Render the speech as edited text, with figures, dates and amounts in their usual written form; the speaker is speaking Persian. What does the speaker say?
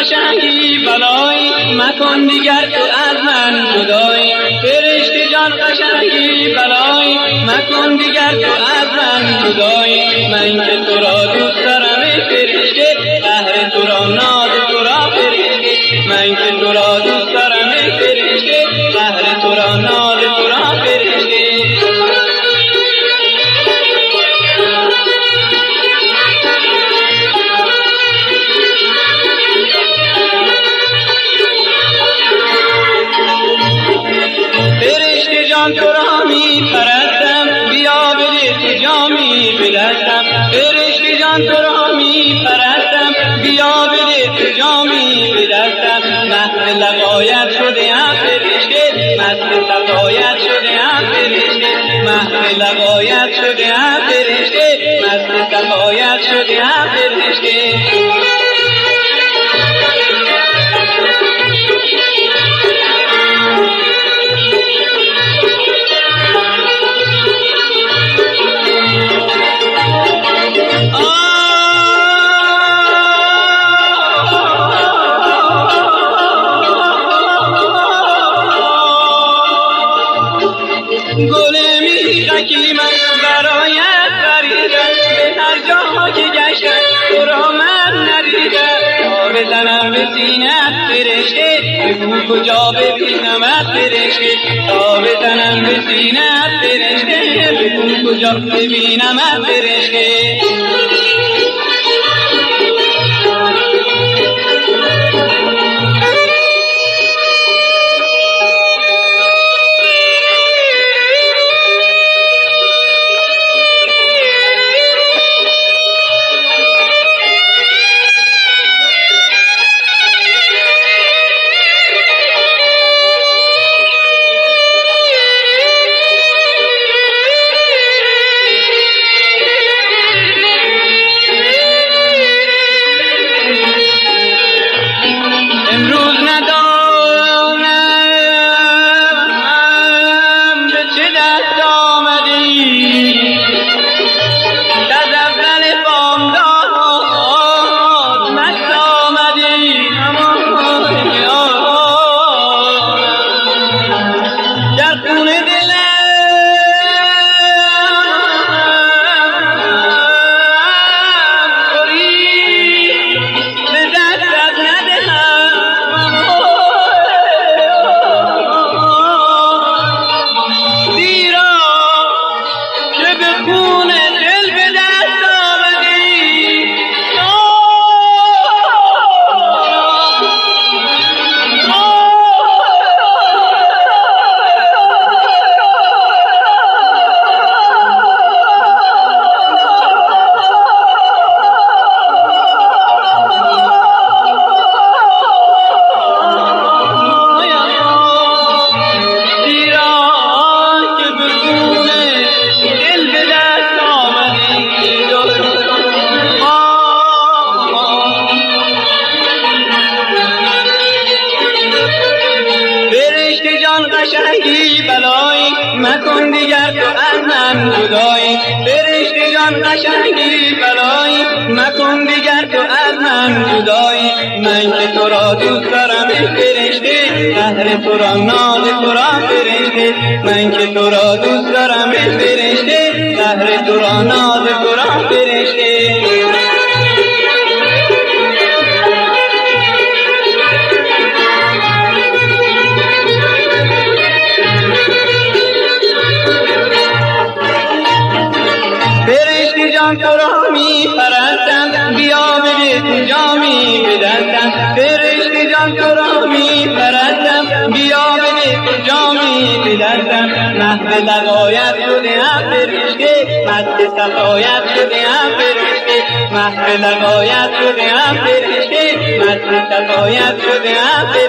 قشنگی بلایی مکن دیگر تو از من جدایی، فرشته جان قشنگی بلایی مکن دیگر تو از من جدایی. من که تو را دوست دارم ای فرشته، قهر تو را ناز تو را فرشته. من که تو را دوست دارم ای فرشته، قهر تو را ناز تو را فرشته. فرشته جان تو را می پرستم، بیا بده تو جامی بدستم. فرشته جان تو را می پرستم، بیا بده تو جامی بدستم. مست لقایت شده ام فرشته، مست لقایت شده ام فرشته. مست لقایت شده ام فرشته، مست لقایت شده ام فرشته. گل میخکی من برایت خریدم، به هر جا که گشتم تو را من ندیدم. تا بزنم به سینه‌ات فرشته، بگو کجا ببینمت فرشته. تا بزنم به سینه‌ات فرشته، بگو کجا ببینمت فرشته. قشنگی بلایی مکن دیگر تو از من جدایی. فرشته جان قشنگی بلایی مکن دیگر تو از من جدایی. من که تو را دوست دارم ای فرشته، قهر تو را ناز تو را فرشته. من که تو را دوست دارم ای فرشته، قهر تو را ناز تو را فرشته. تو را می پرستم، بیا بده تو جامی بدستم. فرشته جان تو را می پرستم، بیا بده تو جامی بدستم. پرستم، محو لقایت شدم فرشته، مست صفایت شدم فرشته، محو لقایت شدم فرشته، مست صفایت شدم فرشته.